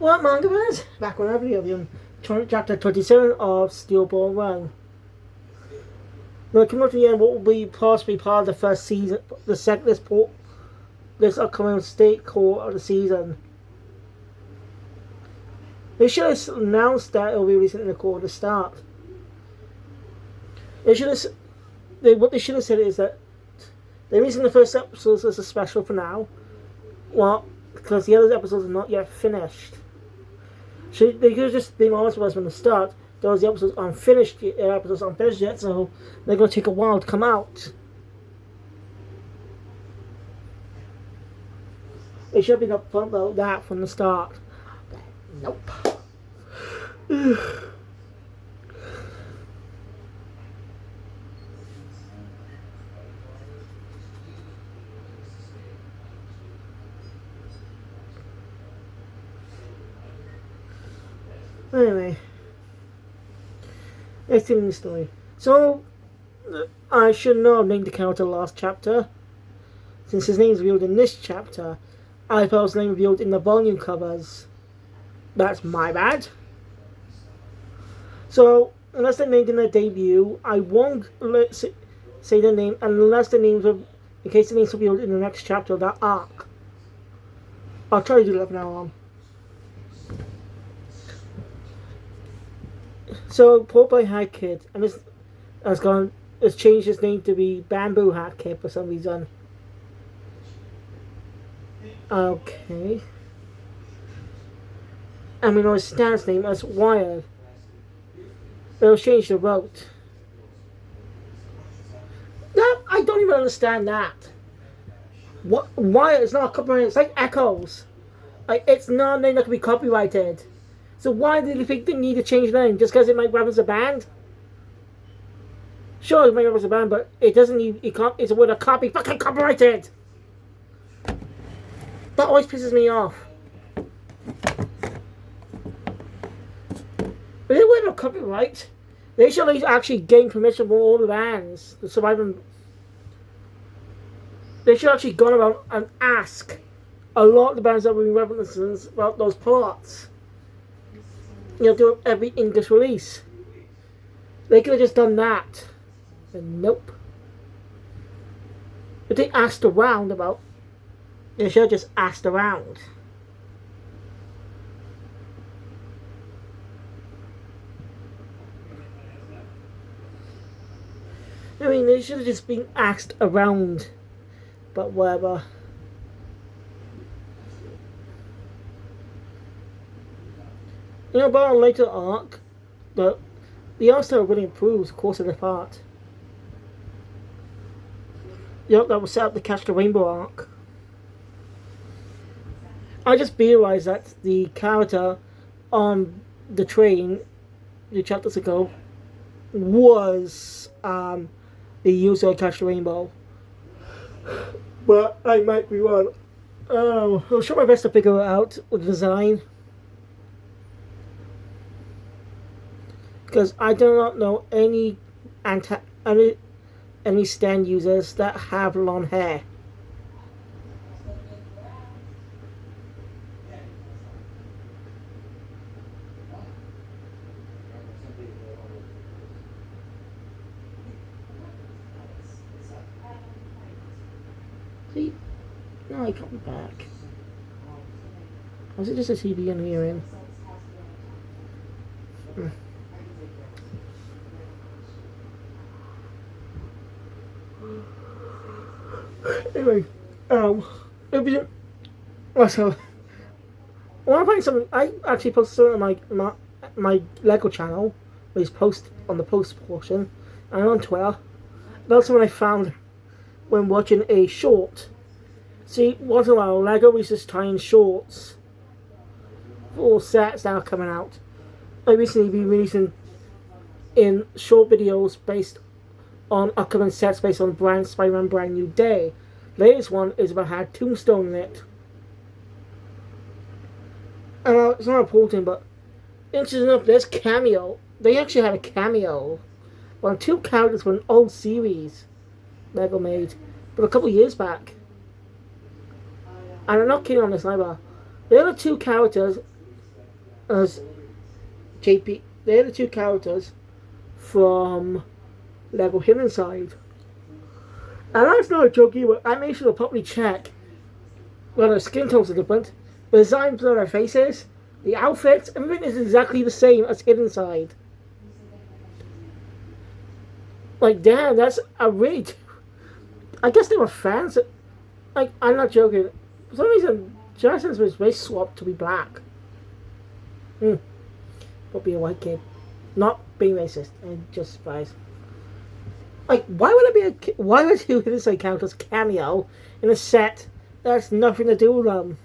What manga is? Back when I reviewed him, chapter 27 of Steel Ball Run. Now, coming up to the end, what will be possibly part of the first season, this upcoming state core of the season. They should have announced that it will be released in the core at the start. What they should have said is that they're releasing the first episodes as a special for now. Well, because the other episodes are not yet finished. So they could have just been honest with us from the start. Those episodes aren't finished yet, so they're going to take a while to come out. They should have been upfront about that from the start. Nope. Anyway, let's in the story. So, I should not have named the character last chapter. Since his name is revealed in this chapter, I thought his name revealed in the volume covers. That's my bad. So, unless they named in their debut, I won't say the name unless the names are, in case the names are revealed in the next chapter of that arc. I'll try to do that from now on. So, Port Boy Hat Kid, and this has changed his name to be Bamboo Hat Kid for some reason. Okay. And we know his stance name as Wired. They'll change the route. That, I don't even understand that. What? Wired is not a copyright, it's like Echoes. It's not a name that can be copyrighted. So why did you think they need to change the name? Just because it might reference a band? Sure, it might reference a band, but it doesn't need, it's a word of copy, fucking copyrighted! That always pisses me off. If they were a copyright, they should actually gain permission from all the bands to survive them. They should actually go around and ask a lot of the bands that were in references about those parts. You know, do every English release. They could have just done that. But nope. If they asked around about, they should have just asked around. I mean, they should have just been asked around. But whatever. You know, about a later arc, the art style really improves the course of the part. The arc that was set up to catch the Rainbow arc. I just realized that the character on the train, 2 chapters ago, was the user of Catch the Rainbow. But I might be wrong. I'll try my best to figure it out with the design. Because I do not know any stand users that have long hair. See? No, I come back. Was it just a TV in hearing? Anyway, so I want to find something. I actually posted something on my Lego channel, where post on the post portion, and on Twitter. That's something I found when watching a short. See, once in a while, Lego releases tie-in shorts for sets that are coming out. I recently been releasing in short videos based on upcoming sets based on Spider-Man Brand New Day. The latest one is about had Tombstone in it. And it's not important, but interesting enough, there's cameo. They actually had a cameo on 2 characters from an old series Lego made, but a couple of years back. And I'm not kidding on this either. The other 2 characters as JP. They're the two characters from Lego Hidden Side. And that's not a joke either. I made sure to properly check whether their skin tones are different, the designs of their faces, the outfits, everything is exactly the same as Hidden Side. Like, damn, that's a really... I guess they were fans. Like, I'm not joking. For some reason, Jason's was race swapped to be black. But be a white kid. Not being racist. And just surprised. Like, why would it be why would you Hidden Side characters cameo in a set that has nothing to do with them?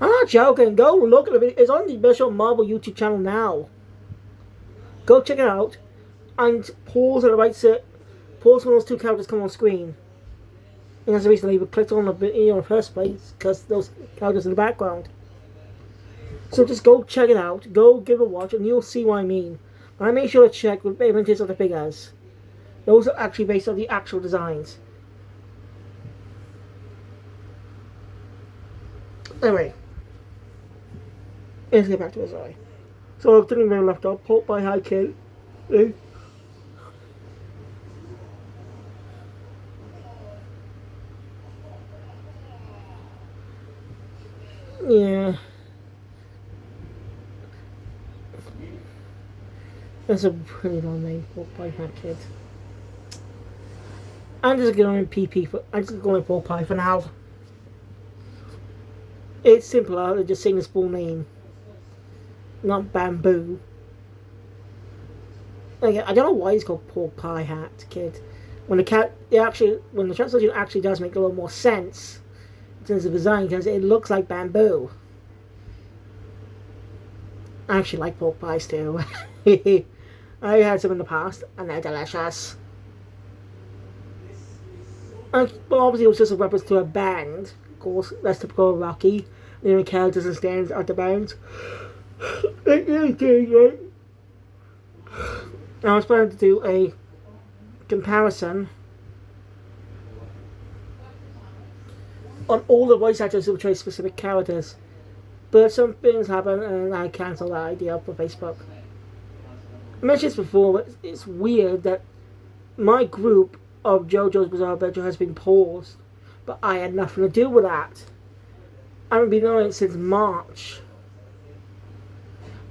I'm not joking. Go look at it. It's on the official Marvel YouTube channel now. Go check it out. And pause at the right set. Pause when those two characters come on screen. And that's the reason they clicked on the video in the first place, because those characters in the background. So just go check it out. Go give it a watch, and you'll see what I mean. But I made sure to check with images of the figures. Those are actually based on the actual designs. Anyway, let's get back to the story. So I didn't really left off. Pulp by High Kid. Yeah. That's a pretty long name, Pulp by High Kid. I'm just going PP for. I'm just going Pulp Pie for now. It's simpler than just saying his full name. Not Bamboo. Like, I don't know why he's called Pork Pie Hat Kid. When the translation actually does make a little more sense in terms of design, because it looks like bamboo. I actually like pork pies too. I had some in the past, and they're delicious. But obviously, it was just a reference to a band. Of course, that's typical Rocky. The characters and stands at the band. I was planning to do a comparison on all the voice actors who portray specific characters, but some things happened and I cancelled that idea for Facebook. I mentioned this before, but it's weird that my group of JoJo's Bizarre Adventure has been paused, but I had nothing to do with that. I haven't been doing it since March.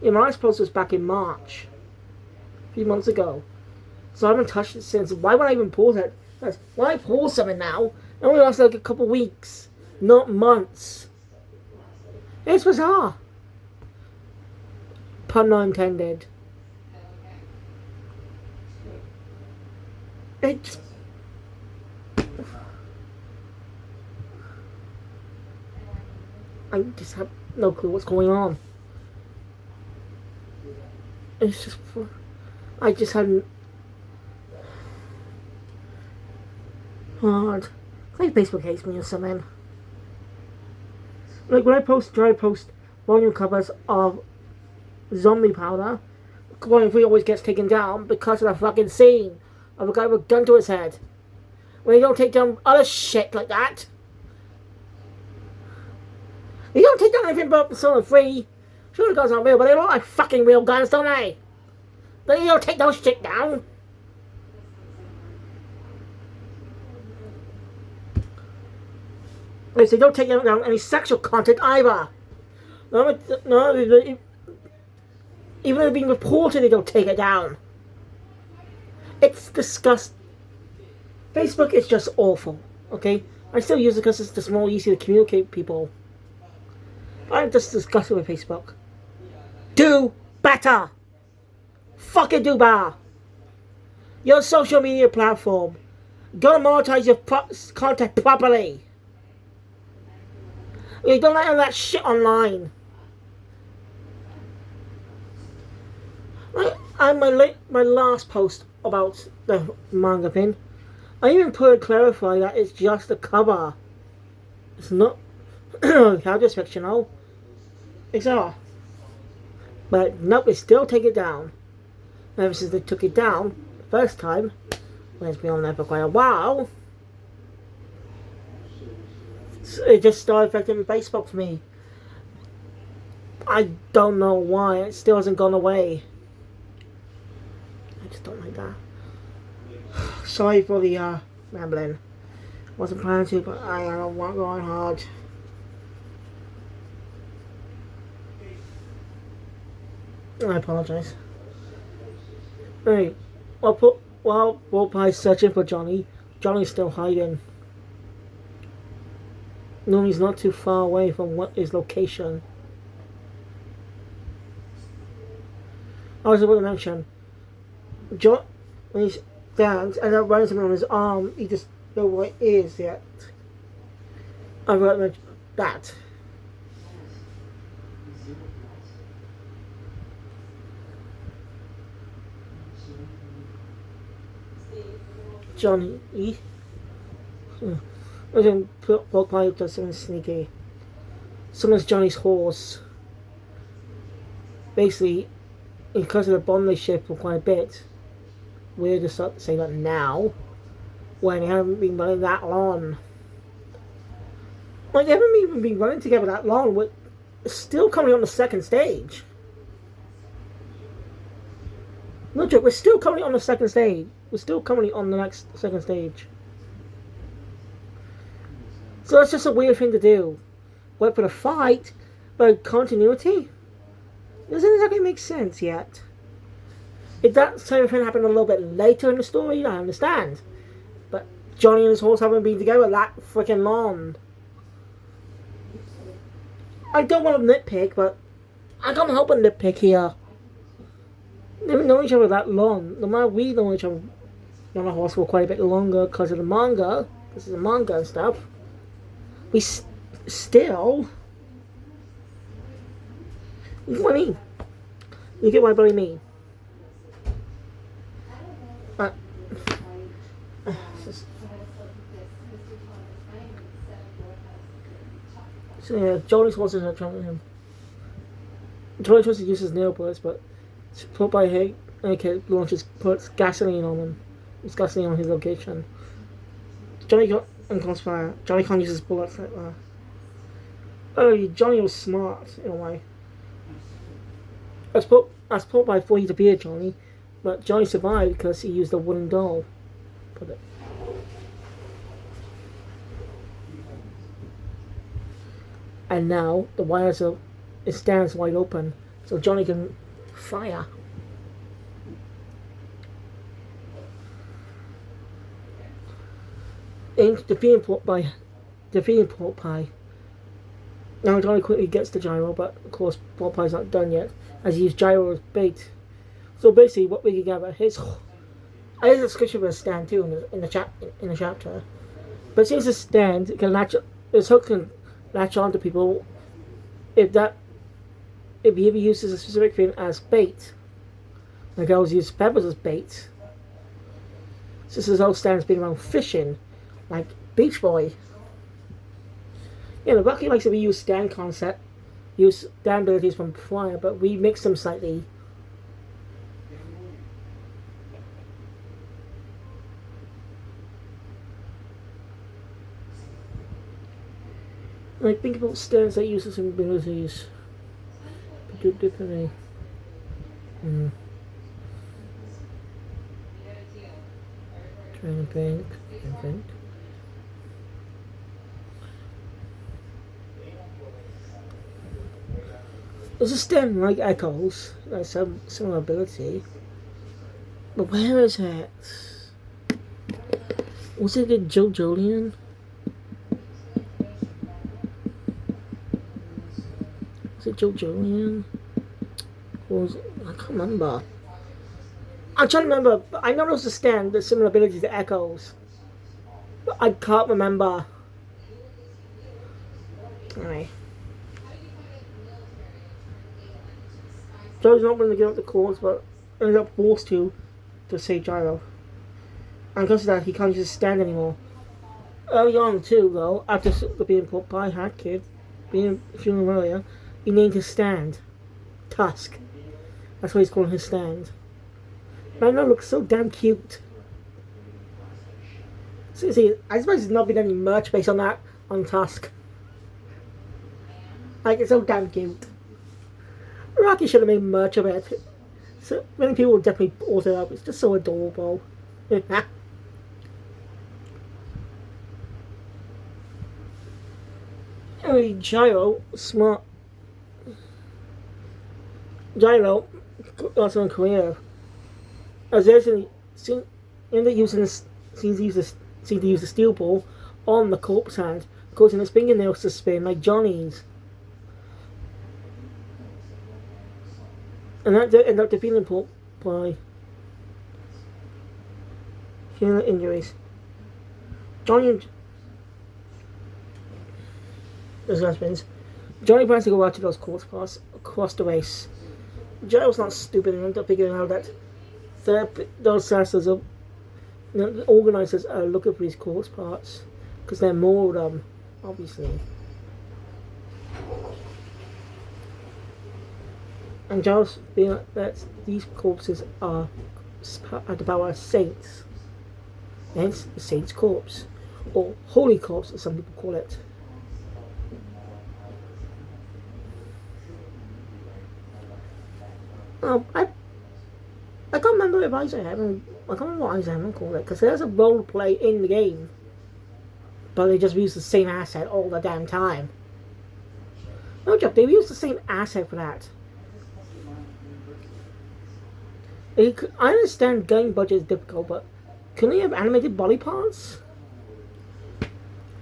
Yeah, my last post was back in March, a few months ago. So I haven't touched it since. Why would I even pause it? Why pause something now? It only lasted like a couple weeks, not months. It's bizarre. Pun not intended. It's... I just have no clue what's going on. It's just... I just hadn't... Hard. Like Facebook hates me or something. Like when I try to post volume covers of Zombie Powder, Volume 3 always gets taken down because of the fucking scene of a guy with a gun to his head. When you don't take down other shit like that. You don't take down anything but Persona 3. Sure, the guns aren't real, but they look like fucking real guns, don't they? But you don't take those shit down. Like, so you don't take down any sexual content either. No, even if they're being reported, they don't take it down. It's disgusting. Facebook is just awful, okay? I still use it because it's just more easy to communicate with people. I'm just disgusted with Facebook. Do better! Fucking do better! Your social media platform. Go monetize your content properly. You don't let that shit online. My last post about the manga thing, I even clarify that it's just a cover. It's not characters fictional. It's all. But nope, they still take it down. Ever since they took it down the first time, when it's been on there for quite a while, it just started affecting Facebook for me. I don't know why it still hasn't gone away. I just don't like that. Sorry for the rambling. Wasn't planning to, but I don't want going hard. I apologize. Anyway, while Wolpeye's searching for Johnny, Johnny's still hiding. No, he's not too far away from his location. I was about to mention, when he stands and that runs him on his arm, he just don't know what it is yet. I forgot to mention that. Johnny. I then walk by up to something sneaky. Someone's Johnny's horse. Basically, because of the bond they share for quite a bit, we're just start to say that now, when they haven't been running that long. Like, they haven't even been running together that long. We're still coming on the second stage. No joke, we're still currently on the second stage. We're still currently on the next second stage. So that's just a weird thing to do. Wait for the fight, but continuity? Doesn't exactly make sense yet. If that same thing happened a little bit later in the story, I understand. But Johnny and his horse haven't been together that freaking long. I don't want to nitpick, but I can't help but nitpick here. They've known each other that long. No matter we know each other on a horse for quite a bit longer because of the manga. This is a manga and stuff. We still. You get what I mean? You get what I really mean? So yeah, Johnny's horse is not trying to him. Johnny tries to use his nail bullets, but put by puts gasoline on him. It's gasoline on his location. Johnny got unconscious fire. Johnny can't use his bullets like that. Oh, Johnny was smart in a way. As put by before he appeared, Johnny, but Johnny survived because he used a wooden doll. Put it. And now the wires are, it stands wide open, so Johnny can fire. In defeating Pork Pie. Now Johnny quickly gets the gyro, but of course Pork Pie's not done yet, as he used gyro as bait. So basically, what we can gather his. I have a description of a stand too in the chapter. But since the stand, it can latch. His hook can latch onto people if he ever uses a specific thing as bait. Like I always use pebbles as bait. Since his whole stand's been around fishing, like Beach Boy. Yeah, the Rocky likes to reuse stand concept, use stand abilities from prior, but we mix them slightly. Like, think about stands that use some abilities. But do it differently. Trying to think. There's a stand like Echoes, like some similar ability. But where is it? Was it in JoJo's? Was it JoJo's? I can't remember. I'm trying to remember, but I know there's a stand with similar abilities to Echoes. But I can't remember. Alright. Joe's not willing to give up the cause, but ended up forced to save Gyro. And because of that, he can't use his stand anymore. Early on, too, though, after being put by Hat Kid, being feeling earlier, he named his stand Tusk. That's what he's calling his stand. Man, that looks so damn cute. See, I suppose there's not been any merch based on that on Tusk. Like, it's so damn cute. Rocky should have made much of it. So many people would definitely bought it up. It's just so adorable. Anyway, Gyro, also in Korea, as actually seemed to use the steel ball on the corpse hand, causing its fingernails to spin like Johnny's. And that ended up defeating Paul by healing injuries. Johnny Johnny plans to go out to those corpse parts across the race. Gyro's not stupid and ended up figuring out that those assassins are, the organisers are looking for these corpse parts because they're more of them, obviously. And Gyro's being that these corpses are at the power of saints, hence the saint's corpse, or holy corpse as some people call it. I can't remember if I can't remember what Isaac called it, because there's a role play in the game, but they just use the same asset all the damn time. No joke, they use the same asset for that. I understand game budget is difficult, but couldn't they have animated body parts?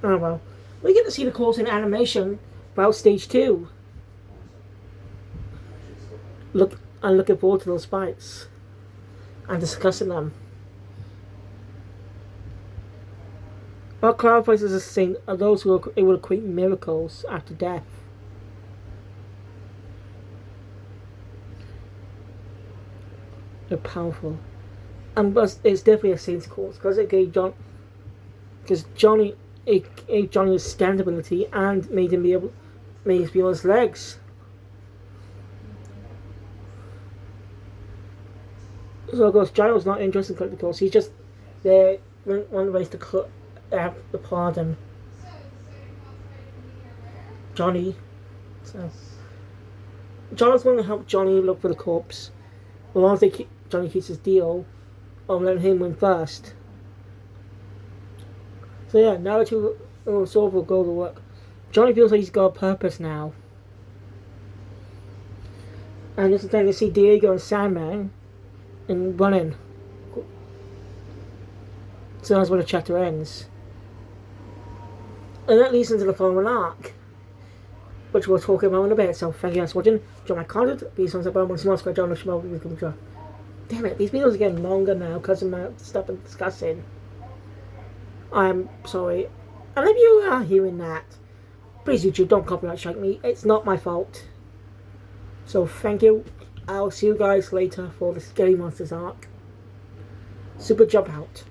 Oh well, we get to see the course in animation about stage 2. I'm looking forward to those fights and discussing them. What clarifies as a saint are those who are able to create miracles after death. They're powerful, and plus it's definitely a saint's course because it gave Johnny his stand ability and made him be on his legs. So of course Gyro's not interested in collecting the course. He's just there one way to the pardon Johnny. So Gyro's going to help Johnny look for the corpse. But once Johnny keeps his deal, I'm letting him win first. So yeah, now that you sort of go to work, Johnny feels like he's got a purpose now. And it's the time to see Diego and Sandman and running. So that's where the chapter ends. And that leads into the following arc, which we'll talk about in a bit. So thank you guys for watching. Enjoy my content. Please don't subscribe, subscribe, John. Damn it, these videos are getting longer now because of my stuff I'm discussing. I'm sorry. And if you are hearing that, please YouTube, don't copyright strike me. It's not my fault. So thank you. I'll see you guys later for the Scary Monsters arc. Super Jump out.